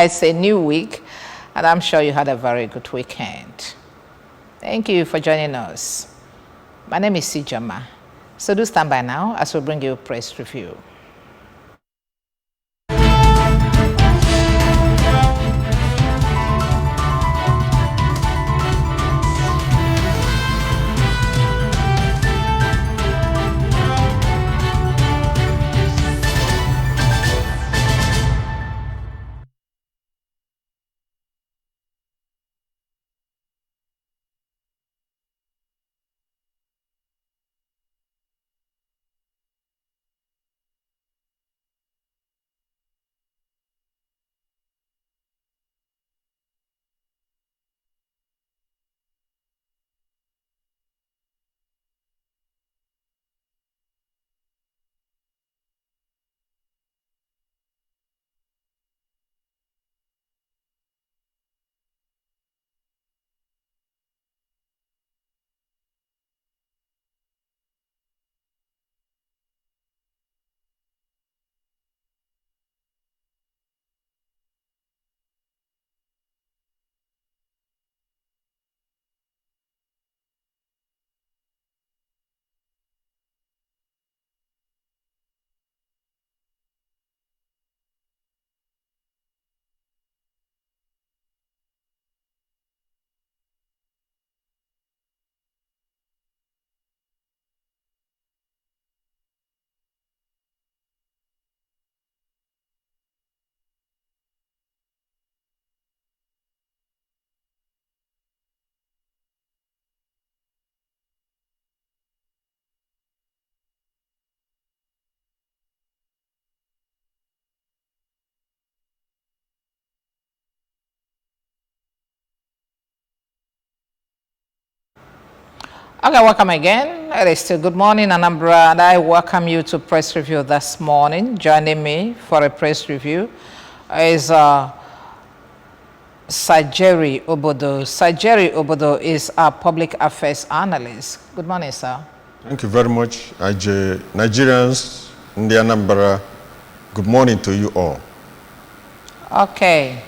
It's a new week, and I'm sure you had a very good weekend. Thank you for joining us. My name is Sijama. So do stand by now as we bring you press review. Okay, welcome again. It is still good morning, Anambra, and I welcome you to press review this morning. Joining me for a press review is Sajeri Obodo. Sajeri Obodo is our public affairs analyst. Good morning, sir. Thank you very much, Nigerians in the Anambra. Good morning to you all. Okay.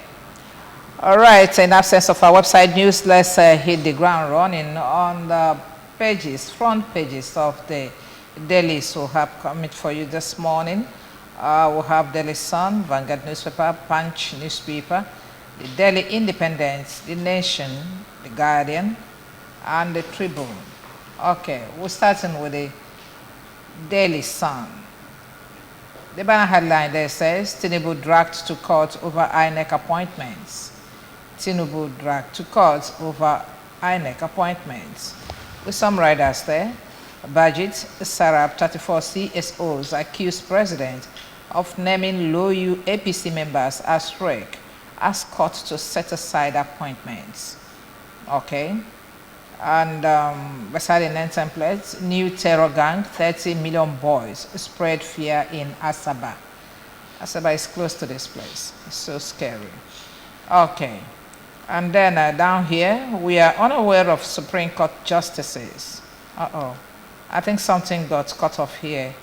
All right, in absence of our website news, let's hit the ground running on the front pages of the dailies we have coming for you this morning. We have Daily Sun, Vanguard newspaper, Punch newspaper, the Daily Independent, The Nation, The Guardian, and The Tribune. Okay, we're starting with the Daily Sun. The banner headline there says, Tinubu dragged to court over INEC appointments. Tinubu dragged to court over INEC appointments. With some riders there, Budget, Sarab, 34 CSOs accuse president of naming low-U APC members as reg, ask court to set aside appointments. Okay. And beside the name templates, new terror gang, 30 million boys spread fear in Asaba. Asaba is close to this place. It's so scary. Okay. And then down here, we are unaware of Supreme Court justices. Uh-oh. I think something got cut off here.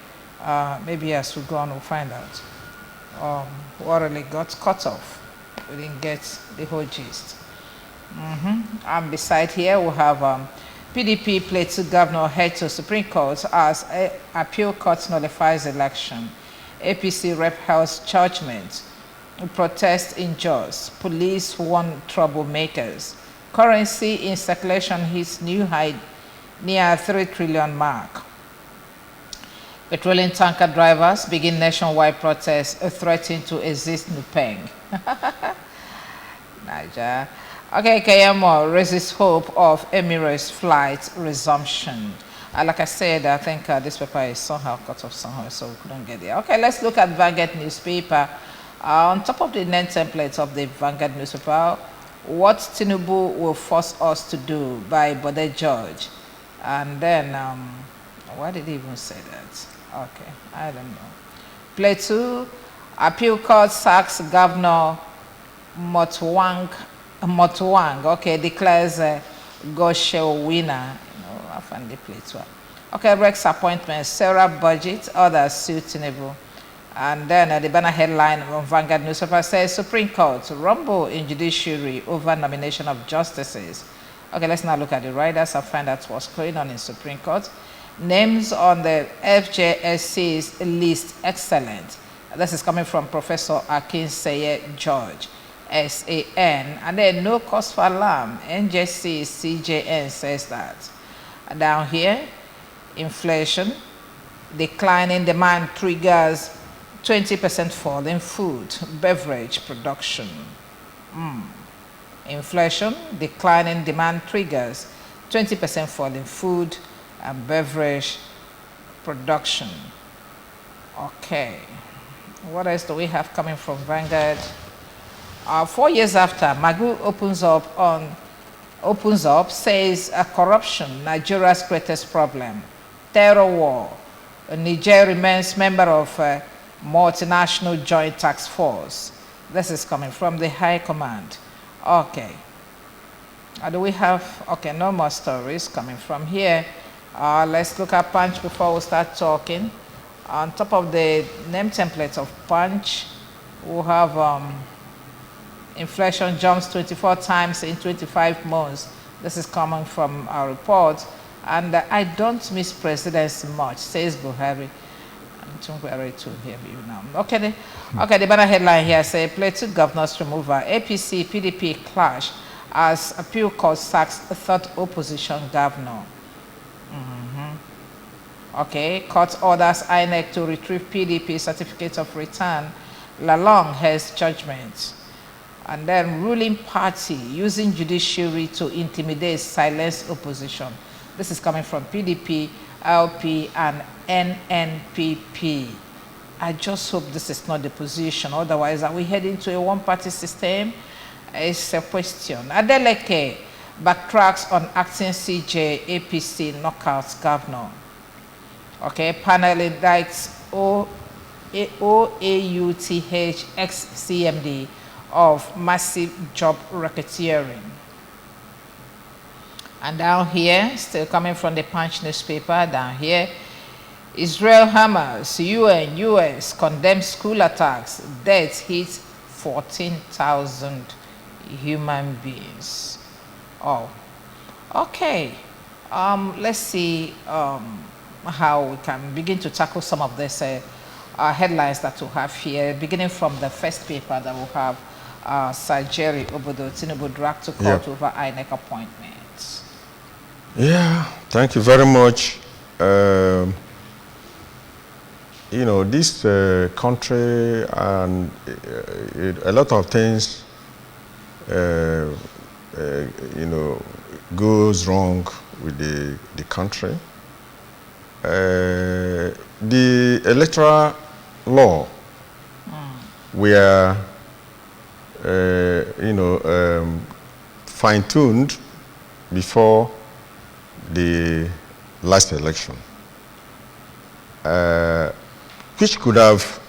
Maybe as we go on, we'll find out. What really got cut off. We didn't get the whole gist. And beside here, we have PDP Plateau Governor head to Supreme Court as appeal court nullifies election. APC rep house judgment. Protest in Jos. Police warn troublemakers. Currency in circulation hits new high near 3 trillion mark. Petroleum tanker drivers begin nationwide protests threatening to exist Nupeng. Niger. Okay, Kayamo raises hope of Emirates flight resumption. Like I said, I think this paper is somehow cut off somehow, so we couldn't get there. Okay, let's look at Vanguard newspaper. On top of the name templates of the Vanguard newspaper, what Tinubu will force us to do by Bode George. And then, why did he even say that? Okay, I don't know. Plateau, appeal court sacks Governor Motwang, okay, declares Goshe winner. You know, I find the Plateau. Okay, Rex appointment, Sarah Budget, others sue Tinubu. And then the banner headline on Vanguard newspaper says, Supreme Court, rumble in judiciary over nomination of justices. Okay, let's now look at the riders and find out what's going on in Supreme Court. Names on the FJSC's list, excellent. This is coming from Professor Akinseye George, SAN. And then no cause for alarm, NJC CJN says that. Down here, inflation, declining demand triggers 20% fall in food, beverage production. Inflation, declining demand triggers 20% fall in food and beverage production. Okay. What else do we have coming from Vanguard? 4 years after, Magu opens up, says corruption, Nigeria's greatest problem. Terror war. Niger remains member of multinational joint task force. This is coming from the High Command. Okay. Do we have, okay, no more stories coming from here. Let's look at Punch before we start talking. On top of the name template of Punch, we have inflation jumps 24 times in 25 months. This is coming from our report. And I don't miss presidency much, says Buhari. Okay, the banner headline here says, Plateau governors removal, APC, PDP clash as appeal court sacks third opposition governor. Okay, court orders INEC to retrieve PDP certificate of return. Lalong has judgment. And then ruling party using judiciary to intimidate, silence opposition. This is coming from PDP, LP, and NNPP. I just hope this is not the position. Otherwise, are we heading to a one-party system? It's a question. Adeleke backtracks on acting CJ, APC knockouts governor. Okay, panel indicts OAUTH ex-CMD of massive job racketeering. And down here, still coming from the Punch newspaper, down here, Israel hammers, UN, US condemns school attacks, death hits 14,000 human beings. Oh, okay. Let's see how we can begin to tackle some of these headlines that we have here, beginning from the first paper that we have, Sir Jerry Obodo Tinubu dragged to court over INEC appointments. Yeah, thank you very much. You know, this country and a lot of things, you know, goes wrong with the country. The electoral law, were, you know, fine-tuned before the last election, which could have,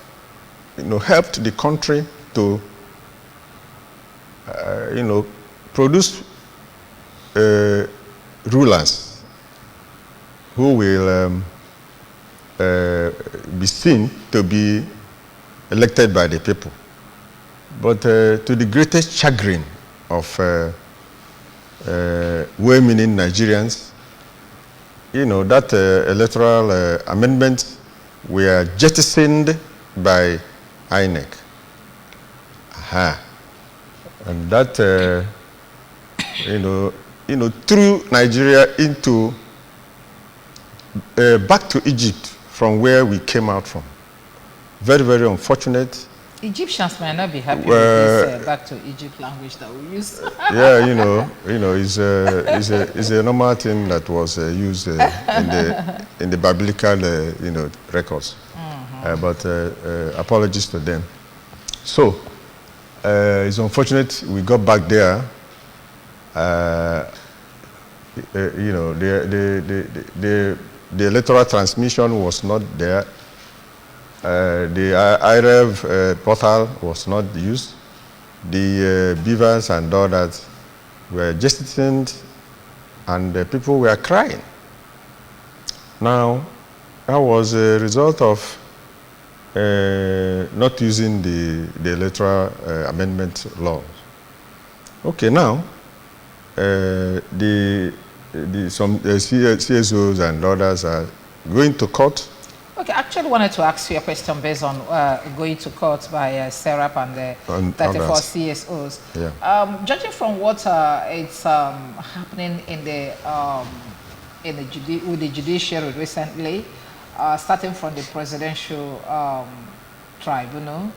you know, helped the country to, you know, produce rulers who will be seen to be elected by the people. But to the greatest chagrin of well-meaning Nigerians, you know, that electoral amendments were jettisoned by INEC. And that, you know, threw Nigeria into back to Egypt from where we came out from. Very, very unfortunate. Egyptians might not be happy with this back to Egypt language that we use. Yeah, you know, it's a normal thing that was used in the biblical, you know, records. But apologies to them. So it's unfortunate we got back there. You know, the electoral transmission was not there. The IREV portal was not used. The beavers and all that were jettisoned, and the people were crying. Now, that was a result of not using the electoral amendment laws. Okay, now some CSOs and others are going to court. Okay, I actually wanted to ask you a question based on going to court by SERAP and the 34 others. CSOs. Yeah. Judging from what it's happening in with the judiciary recently, starting from the presidential tribunal,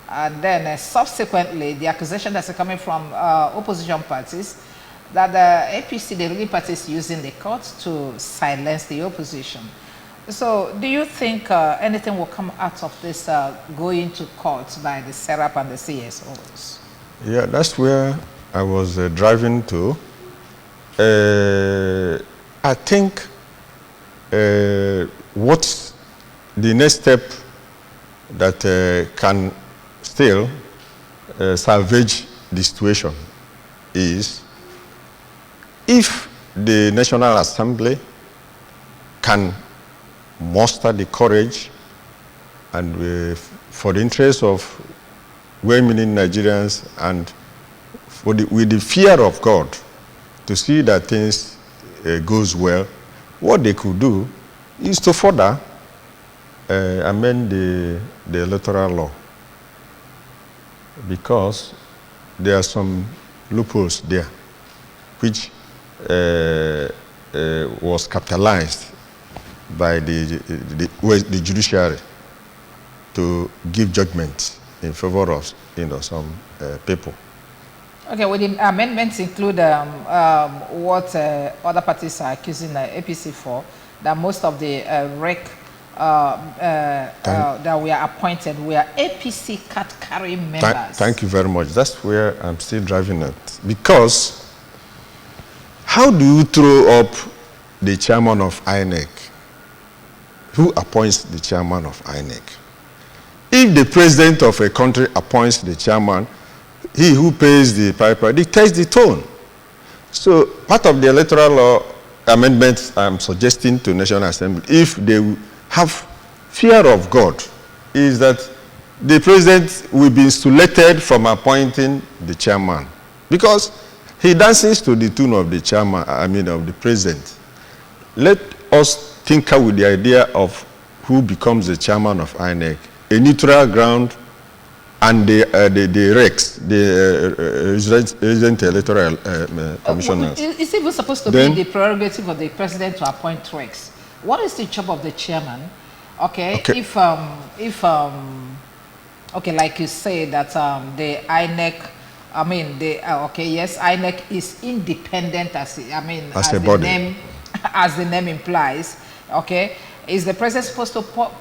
and then subsequently the accusation that's coming from opposition parties that the APC, the ruling party, is using the court to silence the opposition. So do you think anything will come out of this going to court by the SERAP and the CSOs? Yeah, that's where I was driving to. I think what's the next step that can still salvage the situation is if the National Assembly can muster the courage and for the interest of well-meaning Nigerians and with the fear of God to see that things goes well, what they could do is to further amend the electoral law, because there are some loopholes there which was capitalized by the judiciary to give judgment in favor of some people. Okay, well, the amendments include what other parties are accusing the APC for, that most of the REC that were appointed were APC card-carrying members. Thank you very much. That's where I'm still driving at. Because how do you throw up the chairman of INEC? Who appoints the chairman of INEC? If the president of a country appoints the chairman, he who pays the piper dictates the tone. So part of the electoral law amendments I'm suggesting to National Assembly, if they have fear of God, is that the president will be insulated from appointing the chairman, because he dances to the tune of the chairman, of the president. Let us tinker with the idea of who becomes the chairman of INEC, a neutral ground, and the RECs, the resident electoral commissioners. It's even supposed to be the prerogative of the president to appoint RECs. What is the job of the chairman? Okay. If like you say that the INEC, yes, INEC is independent as the name implies. Okay. Is the president supposed to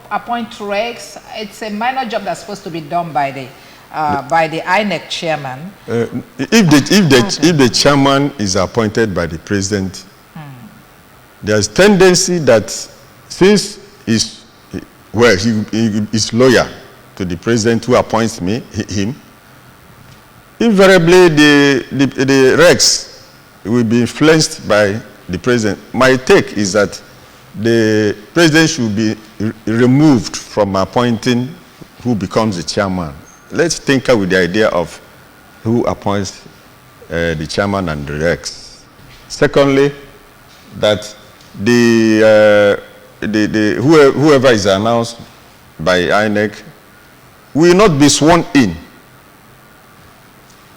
appoint RECs? It's a minor job that's supposed to be done by the INEC chairman. If the chairman is appointed by the president, there's tendency that since he is loyal to the president who appoints him, invariably the RECs will be influenced by the president. My take is that the president should be removed from appointing who becomes the chairman. Let's tinker with the idea of who appoints the chairman and the RECs. Secondly, that whoever is announced by INEC will not be sworn in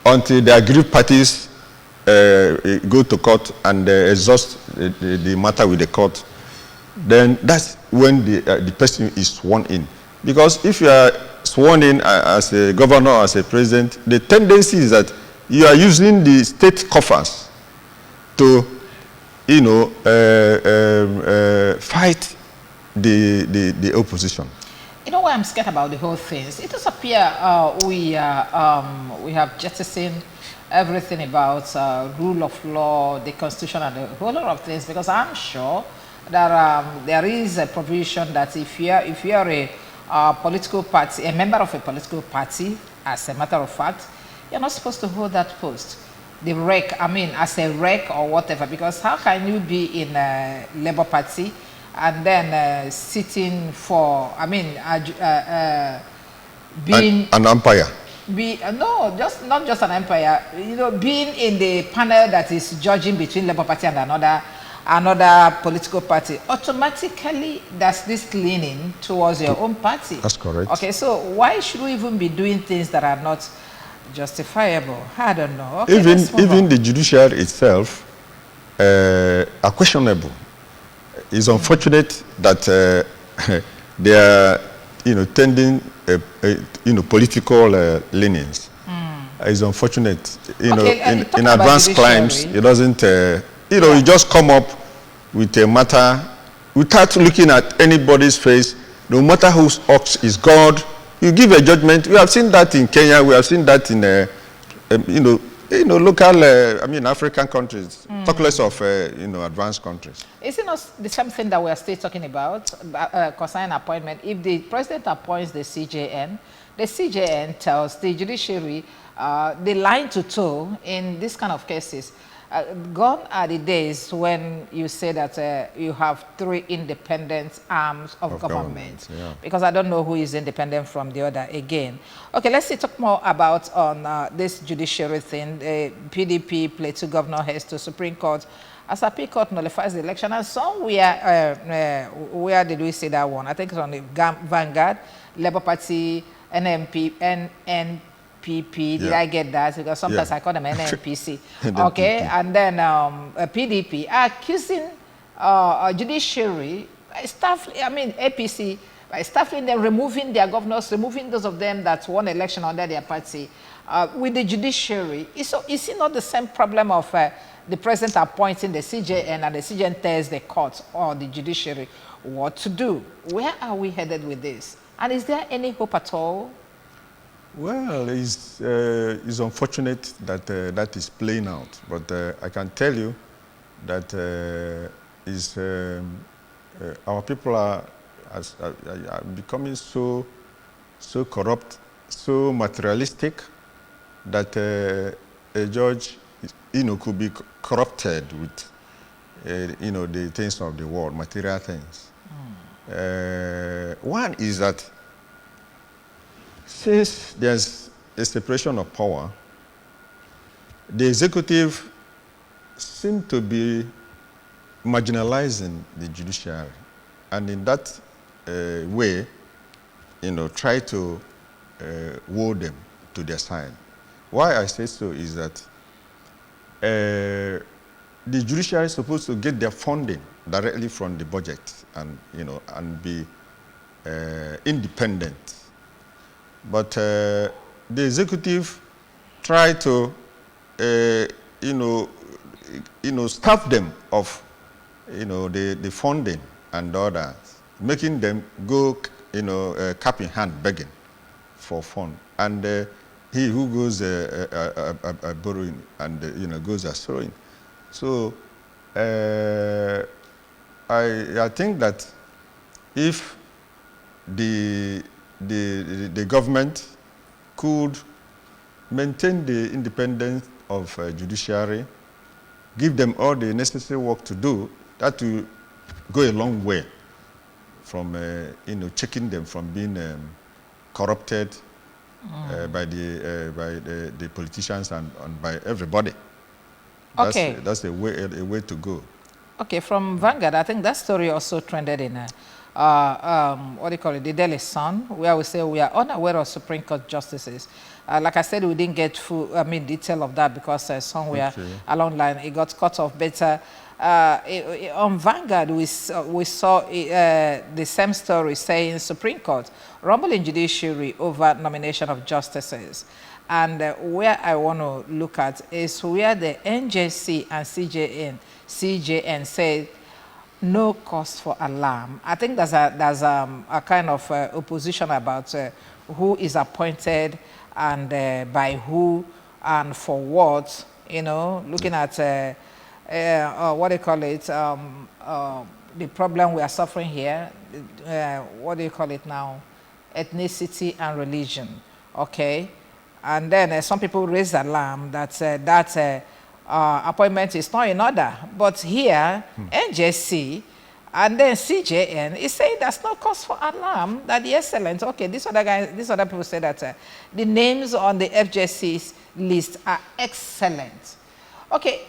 until the aggrieved parties go to court and exhaust the matter with the court. Then that's when the person is sworn in. Because if you are sworn in as a governor, as a president, the tendency is that you are using the state coffers to, fight the opposition. You know why I'm scared about the whole thing? It does appear we have jettisoned everything about rule of law, the constitution, and a whole lot of things, because I'm sure that there is a provision that if you are a political party, a member of a political party, as a matter of fact, you're not supposed to hold that post. The REC, as a REC or whatever, because how can you be in a Labour Party and then sitting for, I mean, being An umpire. no, just not just an umpire. You know, being in the panel that is judging between Labour Party and another political party, automatically there's this leaning towards your own party. That's correct. Okay, so why should we even be doing things that are not justifiable? I don't know. Okay, Even the judiciary itself are questionable. It's unfortunate that they are, tending, political leanings. It's unfortunate. In advanced climes, it doesn't. You just come up with a matter without looking at anybody's face. No matter whose ox is God, you give a judgment. We have seen that in Kenya. We have seen that in, local, African countries. Talk less of, advanced countries. Is it not the same thing that we are still talking about concerning appointment? If the president appoints the CJN tells the judiciary the line to toe in this kind of cases. Gone are the days when you say that you have 3 independent arms of government. Yeah. Because I don't know who is independent from the other again. Okay, let's talk more about on this judiciary thing. PDP Plateau governor heads to Supreme Court as Appeal Court nullifies the election. And somewhere, where did we see that one? I think it's on the Vanguard, Labour Party, NPP. Did I get that? Because sometimes I call them NNPC. Okay, and then PDP accusing judiciary, APC, by staffing them, removing their governors, removing those of them that won election under their party. With the judiciary, is it not the same problem of the president appointing the CJN and the CJN tells the court or the judiciary what to do? Where are we headed with this? And is there any hope at all? Well, it's unfortunate that that is playing out, but I can tell you that our people are becoming so corrupt, so materialistic that a judge, could be corrupted with, the things of the world, material things. One is that since there's a separation of power, the executive seems to be marginalizing the judiciary, and in that way, try to woo them to their side. Why I say so is that the judiciary is supposed to get their funding directly from the budget and, and be independent. But the executive try to, starve them of, the funding and others, making them go, cap in hand begging for fund. And he who goes borrowing and, goes sowing. So I think that if the government could maintain the independence of judiciary, give them all the necessary work to do, that will go a long way from checking them from being corrupted by the politicians and by everybody. That's a way to go. Okay, from Vanguard, I think that story also trended in the Daily Sun, where we say we are unaware of Supreme Court justices. Like I said, we didn't get full, detail of that because somewhere along the line it got cut off. But on Vanguard, we saw the same story saying Supreme Court rumbling judiciary over nomination of justices. And where I want to look at is where the NJC and CJN say no cause for alarm. I think there's a kind of opposition about who is appointed and by who and for what, looking at what do you call it, the problem we are suffering here, what do you call it now, ethnicity and religion, okay? And then some people raise alarm that appointment is not in order. But here, NJC And then CJN is saying that's no cause for alarm, that the excellent, okay, these other people say that the names on the FJC's list are excellent. Okay,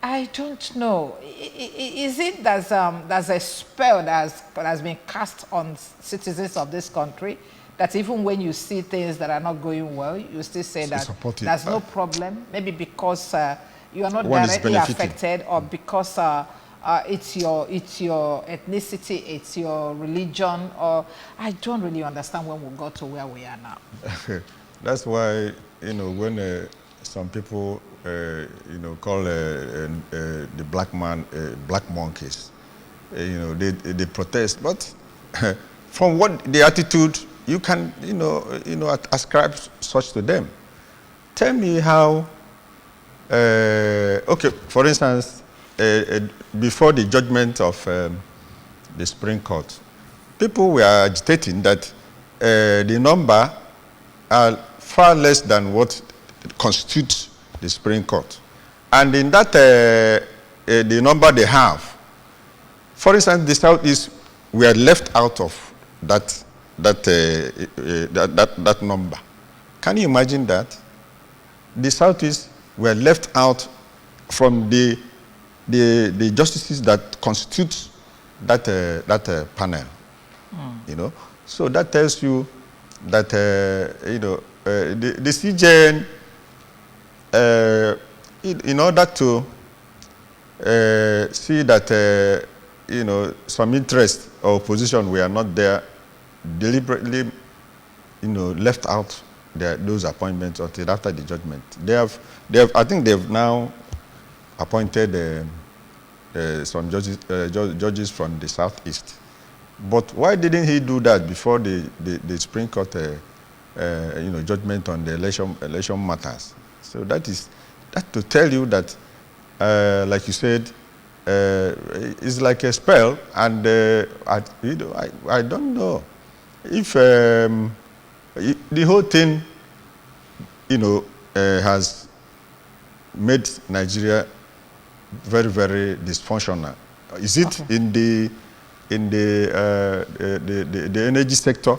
I don't know. Is it that there's a spell that has been cast on citizens of this country, that even when you see things that are not going well, you still say that there's no problem? Maybe because you are not directly affected, or because it's your ethnicity, it's your religion, or I don't really understand when we got to where we are now. That's why, you know, when some people, you know, call the black man black monkeys, you know, they protest. But from what the attitude, you can, you know, ascribe such to them. Tell me how. Okay, for instance, before the judgment of the Supreme Court, people were agitating that the number are far less than what constitutes the Supreme Court. And in that, the number they have, for instance, the Southeast were left out of that number. Can you imagine that? The Southeast were left out from the justices that constitute that panel. You know, so that tells you that you know, the CJN, in order to see that you know, some interest or opposition were not there, deliberately, you know, left out those appointments until after the judgment. I think they've now appointed some judges from the Southeast. But why didn't he do that before the Supreme Court, you know, judgment on the election matters? So that to tell you that, like you said, it's like a spell, and you know, I don't know if the whole thing, you know, has made Nigeria very, very dysfunctional. Is it in the energy sector?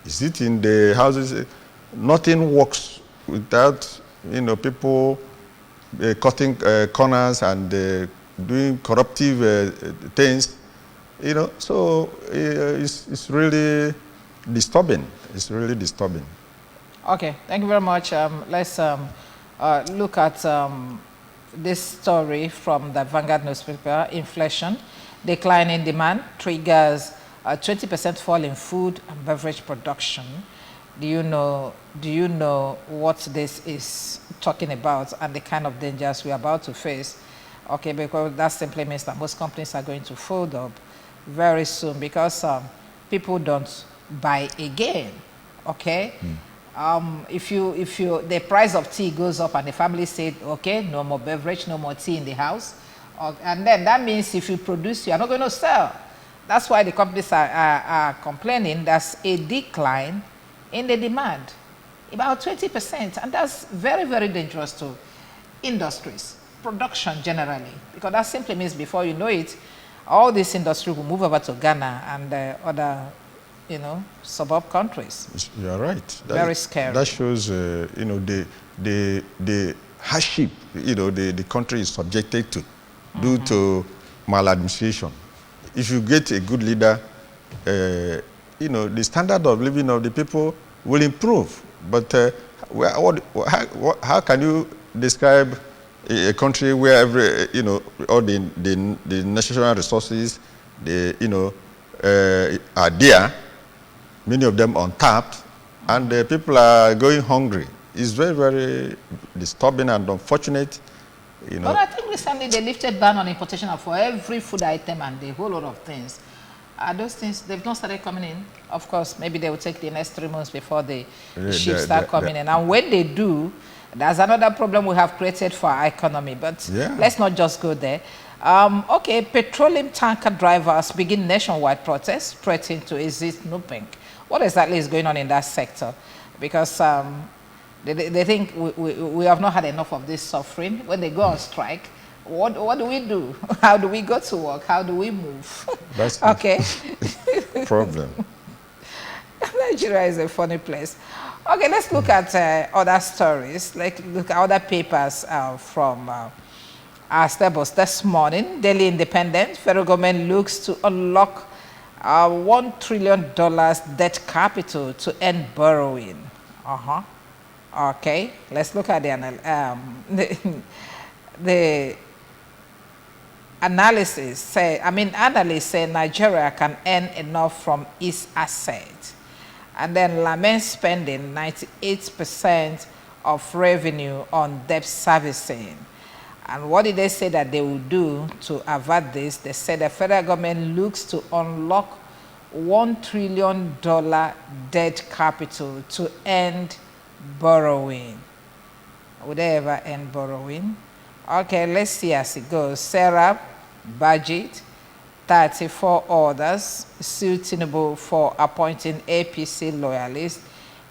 Is it in the houses? Nothing works without, you know, people cutting corners and doing corruptive things. You know, so it's really disturbing. It's really disturbing. Okay, thank you very much. Let's look at this story from the Vanguard newspaper. Inflation, declining demand triggers a 20% fall in food and beverage production. Do you know what this is talking about and the kind of dangers we are about to face? Okay, because that simply means that most companies are going to fold up very soon because people don't buy again. Okay. If the price of tea goes up and the family said, okay, no more beverage, no more tea in the house, and then that means if you produce, you are not going to sell. That's why the companies are complaining. There's a decline in the demand, about 20%, and that's very, very dangerous to industries, production generally, because that simply means before you know it, all this industry will move over to Ghana and other, you know, suburb countries. You are right. Very scary. That shows, you know, the hardship, you know, the country is subjected to due to maladministration. If you get a good leader, you know, the standard of living of the people will improve. But how can you describe a country where you know, all the national resources, you know, are there, many of them untapped, and the people are going hungry? It's very, very disturbing and unfortunate. You know. But I think recently they lifted ban on importation for every food item and a whole lot of things. Those things, they've not started coming in. Of course, maybe they will take the next 3 months before the ships start coming in. And when they do, that's another problem we have created for our economy. But let's not just go there. Okay, petroleum tanker drivers begin nationwide protests, threatening to exit Nupink. What exactly is going on in that sector? Because they think we have not had enough of this suffering. When they go on strike, What do we do? How do we go to work? How do we move? That's Okay. the problem. Nigeria is a funny place. Okay, let's look at other stories. Like look at other papers from our stables this morning. Daily Independent, federal government looks to unlock $1 trillion debt capital to end borrowing. Okay, let's look at the analysis. Analysts say Nigeria can earn enough from its assets, and then laments spending 98% of revenue on debt servicing. And what did they say that they will do to avert this? They said the federal government looks to unlock $1 trillion debt capital to end borrowing. Would they ever end borrowing? Okay, let's see as it goes. Sarah budget, 34 others sue Tinubu for appointing APC loyalists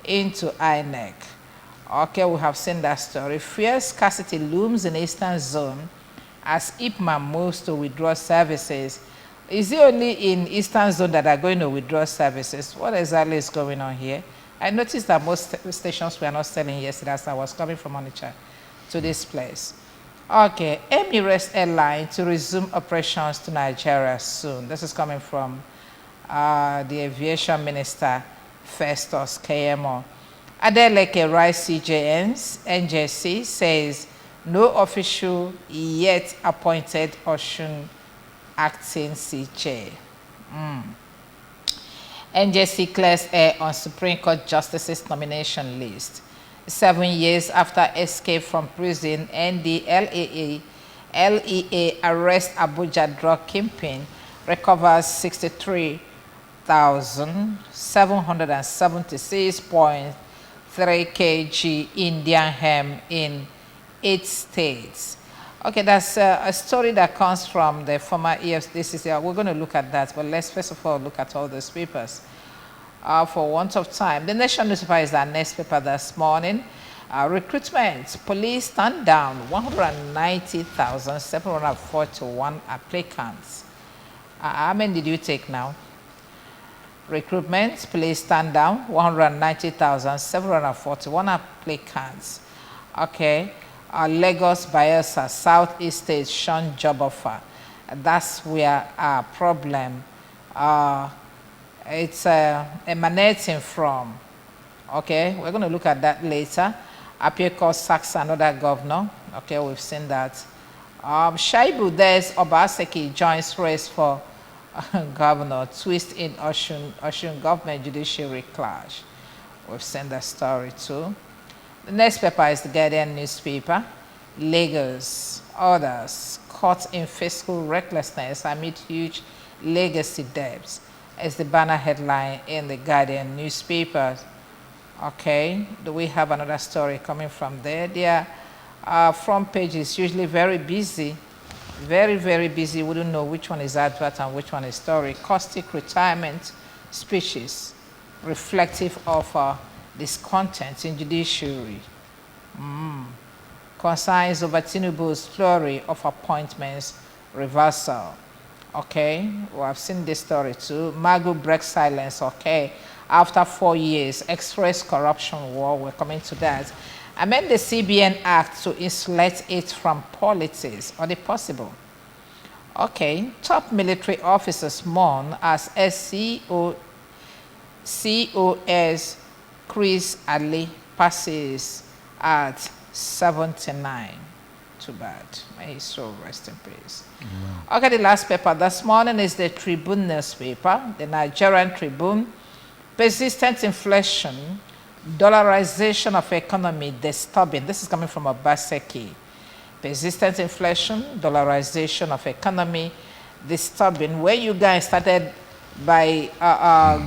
into INEC. Okay, we have seen that story. Fierce scarcity looms in Eastern Zone as IPMA moves to withdraw services. Is it only in Eastern Zone that are going to withdraw services? What exactly is going on here? I noticed that most stations were not selling yesterday as I was coming from Onitsha to this place. Okay, Emirates Airline to resume operations to Nigeria soon. This is coming from the Aviation Minister, Festus KMO. Adeleke writes CJN's NJC says no official yet appointed Osun acting CJ. NJC clears air on Supreme Court Justice's nomination list. 7 years after escape from prison, NDLEA arrests Abuja drug kingpin, recovers 63,776.3 kg Indian hemp in 8 states. Okay, that's a story that comes from the former EFCC. We're going to look at that, but let's first of all look at all those papers. For want of time, the Nation newspaper is our next paper this morning. Recruitment, police stand down 190,741 applicants. How many did you take now? Recruitment, police stand down 190,741 applicants. Okay. Lagos, Bayelsa, Southeast states shun job offer. That's where our problem it's emanating from. Okay, we're going to look at that later. Apieko sacks another governor. Okay, we've seen that. Shaibu Des Obaseki joins race for governor. Twist in Osun government judiciary clash. We've seen that story too. The next paper is the Guardian newspaper. Lagos, others caught in fiscal recklessness amid huge legacy debts. Is the banner headline in the Guardian newspaper. Okay, do we have another story coming from there? Their front page is usually very busy, very, very busy. We don't know which one is advert and which one is story. Caustic retirement speeches reflective of discontent in judiciary. Concerns over Tinubu's flurry of appointments reversal. Okay, well, I've seen this story too. Magu breaks silence, okay, after 4 years, express corruption war, we're coming to that. Amend the CBN Act to insulate it from politics. Are they possible? Okay, top military officers mourn as COS Chris Ali passes at 79. Too bad. May his soul rest in peace. Okay, the last paper this morning is the Tribune newspaper, the Nigerian Tribune. Persistent inflation, dollarization of economy disturbing. This is coming from Obaseki. Persistent inflation, dollarization of economy disturbing. Where you guys started by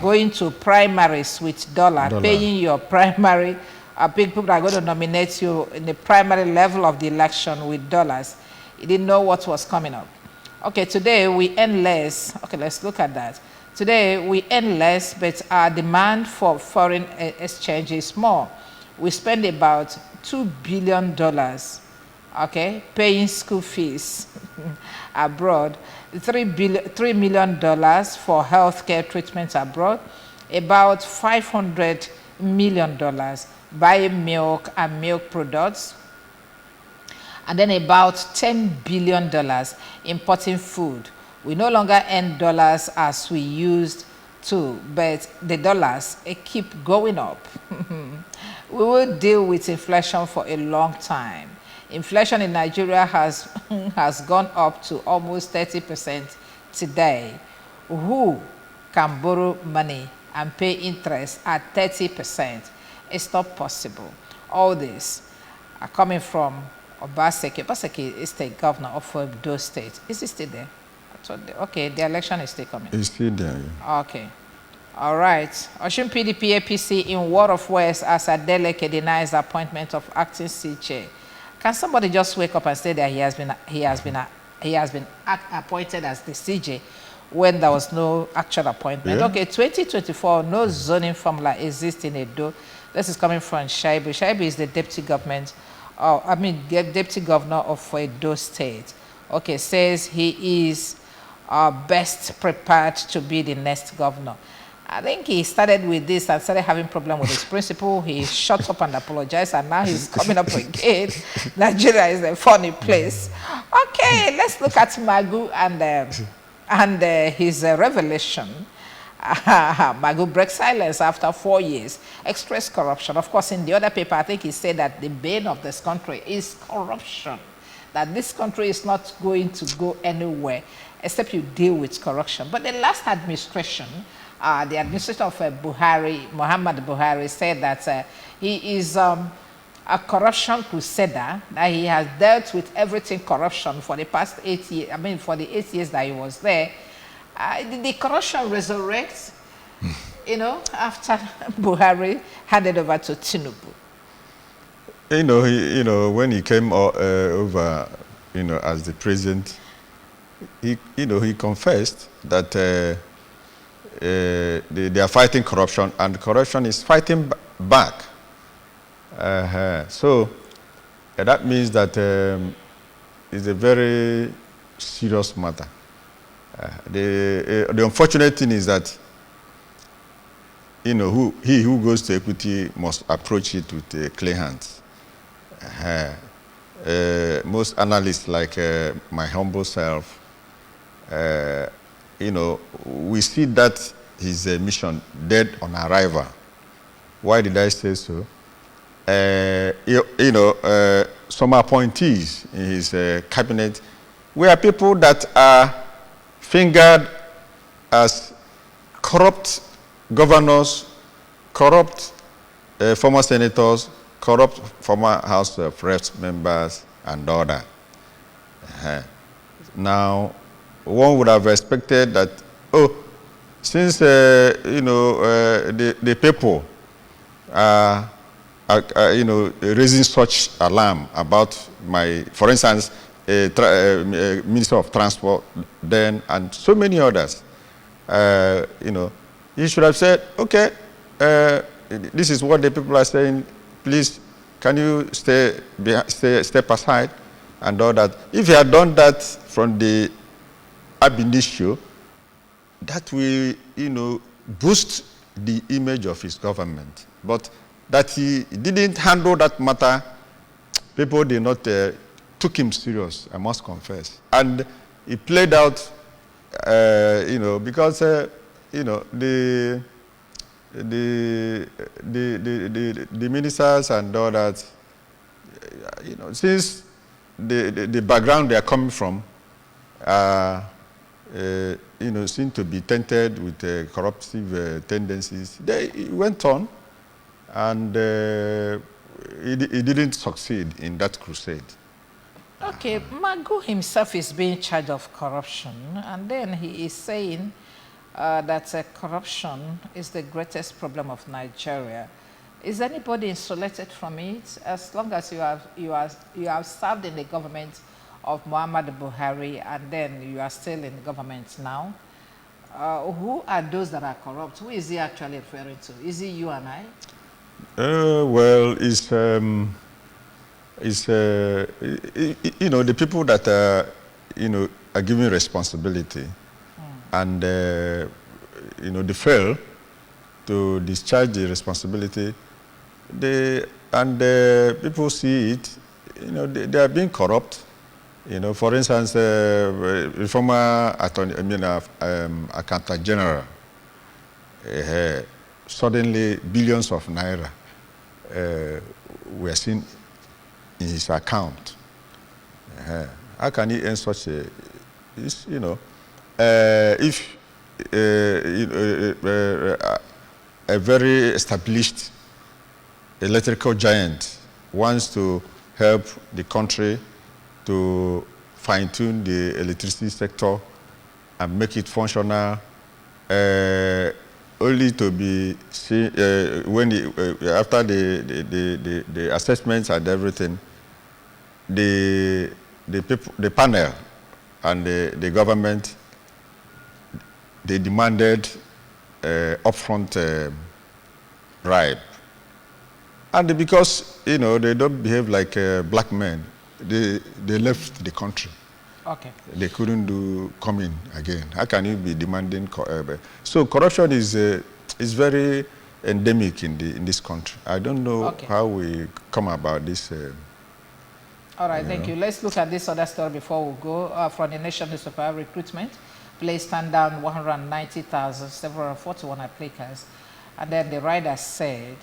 going to primaries with dollar, paying your primary. People are going to nominate you in the primary level of the election with dollars. You didn't know what was coming up. Okay, today we earn less. Okay, let's look at that. Today we earn less, but our demand for foreign exchange is more. We spend about $2 billion okay, paying school fees abroad, $3 million for healthcare treatments abroad, about $500 million buying milk and milk products, and then about $10 billion importing food. We no longer earn dollars as we used to, but the dollars keep going up. We will deal with inflation for a long time. Inflation in Nigeria has, has gone up to almost 30% today. Who can borrow money and pay interest at 30%? It's not possible. All this are coming from Obaseki. Obaseki is the governor of Edo State. Is he still there? Okay, the election is still coming. It's still there, yeah. Okay. All right. Osun PDP APC in word of words as Adeleke denies the appointment of acting C chair. Can somebody just wake up and say that he has been appointed as the CJ when there was no actual appointment? Yeah. Okay, 2024, no zoning formula exists in Edo. This is coming from Shaibu. Shaibu is the deputy deputy governor of Edo State. Okay, says he is best prepared to be the next governor. I think he started with this and started having problem with his principal. He shut up and apologized, and now he's coming up again. Nigeria is a funny place. Okay, let's look at Magu and his revelation. Magu breaks silence after 4 years. Express corruption. Of course, in the other paper, I think he said that the bane of this country is corruption. That this country is not going to go anywhere except you deal with corruption. But the last administration, the administration of Buhari, Muhammad Buhari, said that he is a corruption crusader, that he has dealt with everything corruption for the past 8 years, for the 8 years that he was there. The corruption resurrects, after Buhari handed over to Tinubu. When he came over, as the president, he confessed that they are fighting corruption, and corruption is fighting back. So that means that it's a very serious matter. The unfortunate thing is that he who goes to equity must approach it with clear hands. Most analysts, like my humble self, we see that his mission dead on arrival. Why did I say so? Some appointees in his cabinet were people that are fingered as corrupt governors, corrupt former senators, corrupt former House of Reps members, and all that. Now, one would have expected that, since the people are raising such alarm about for instance, Minister of Transport then, and so many others, he should have said, okay, this is what the people are saying, please, can you step aside and all that. If he had done that from the ab initio, that will, boost the image of his government. But that he didn't handle that matter, people did not took him serious, I must confess. And he played out, because, the ministers and all that, since the background they are coming from, seem to be tainted with corruptive tendencies. They went on, and he didn't succeed in that crusade. Okay, Magu himself is being charged of corruption, and then he is saying that corruption is the greatest problem of Nigeria. Is anybody insulated from it? As long as you have served in the government of Muhammad Buhari, and then you are still in the government now, who are those that are corrupt? Who is he actually referring to? Is it you and I? Well, it's is, you know, the people that are, you know, are given responsibility and, you know, they fail to discharge the responsibility, people see it, you know, they are being corrupt. You know, for instance, the former Accountant General, suddenly billions of naira were seen in his account. How can he earn such a, you know, if a very established electrical giant wants to help the country to fine-tune the electricity sector and make it functional, only to be seen when after the assessments and everything, the panel and the government, they demanded upfront bribe, and because, you know, they don't behave like black men, they left the country. Okay. They couldn't come in again. How can you be demanding? So corruption is very endemic in this country. I don't know how we come about this. All right, thank you. Let's look at this other story before we go. From the Nation newspaper, recruitment. Place stand down 190,741 applicants. And then the writer said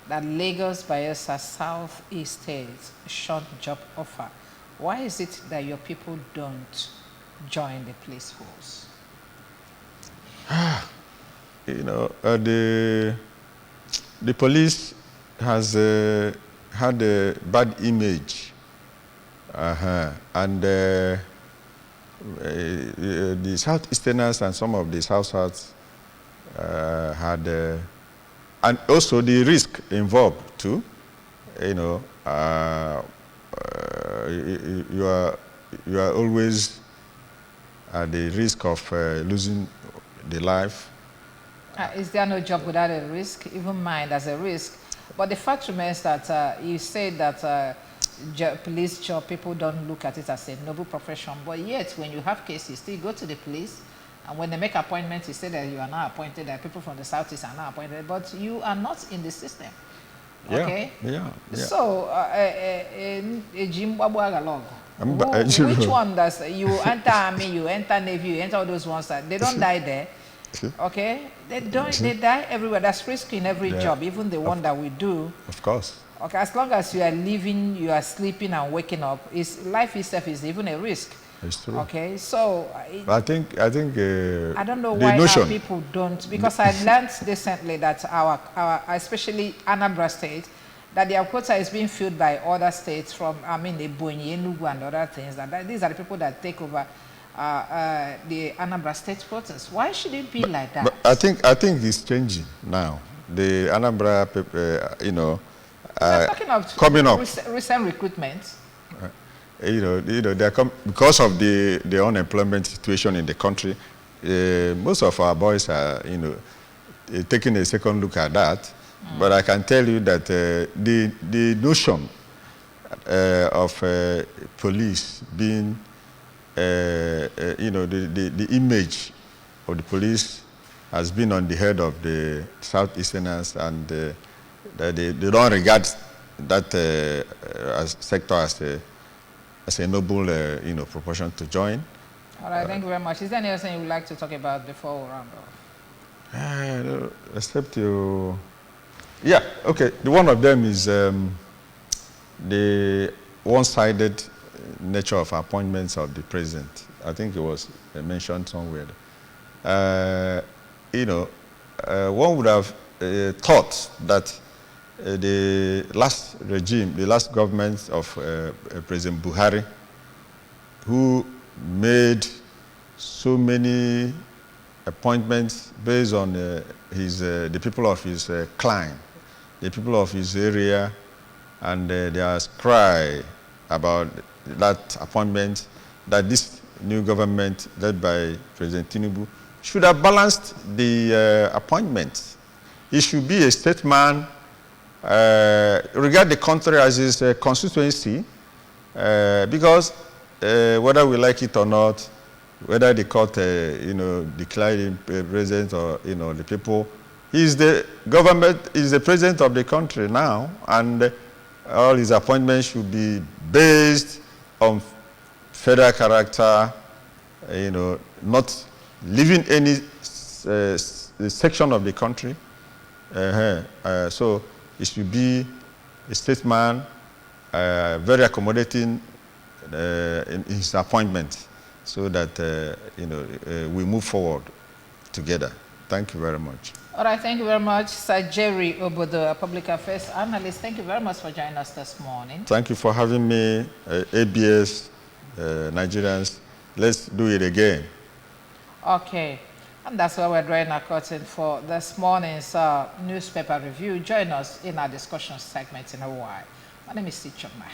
that Lagos, Bayelsa, Southeast states short job offer. Why is it that your people don't join the police force? You know, the police has had a bad image, and the Southeasterners and some of the South-Souths had, and also the risk involved too. You know, you are always at the risk of losing the life. Is there no job without a risk? Even mine as a risk. But the fact remains that you say that police job, people don't look at it as a noble profession. But yet, when you have cases, you still go to the police. And when they make appointments, you say that you are now appointed, that people from the Southeast are now appointed. But you are not in the system. Okay? Yeah. So, which one does, you enter army, you enter navy, you enter all those ones that they don't die there. Okay? They die everywhere. That's risk in every job, even the one that we do. Of course. Okay, as long as you are living, you are sleeping and waking up, life itself is even a risk. It's true. Okay, so I think I don't know why our people don't, because I learned recently that our especially Anambra State, that their quota is being filled by other states from, Ebonyi, Enugu and other things. That these are the people that take over the Anambra State quotas. Why should it be like that? But I think it's changing now. The Anambra, you know, talking of coming up. Recent recruitment. You know, they come because of the unemployment situation in the country. Most of our boys are, you know, taking a second look at that. But I can tell you that the notion of police being, you know, the image of the police has been on the head of the Southeasterners, and they don't regard that sector as a noble, you know, proportion to join. All right, thank you very much. Is there anything you would like to talk about before we round off? Except you. Yeah, okay. The one of them is the one-sided nature of appointments of the president. I think it was mentioned somewhere. You know, one would have thought that the last regime, the last government of President Buhari, who made so many appointments based on the people of his clan, the people of his area, and their cry about that appointment, that this new government led by President Tinubu should have balanced the appointments. He should be a statesman regard the country as his constituency, because whether we like it or not, whether the court, declared him president or, the people, he's the government, is the president of the country now, and all his appointments should be based on federal character, not leaving any section of the country. So it should be a statesman, very accommodating in his appointment, so that we move forward together. Thank you very much. All right, thank you very much, Sir Jerry Obodo, a public affairs analyst. Thank you very much for joining us this morning. Thank you for having me, ABS Nigerians. Let's do it again. Okay, and that's where we're drawing our curtain for this morning's newspaper review. Join us in our discussion segment in a while. My name is Sichoma.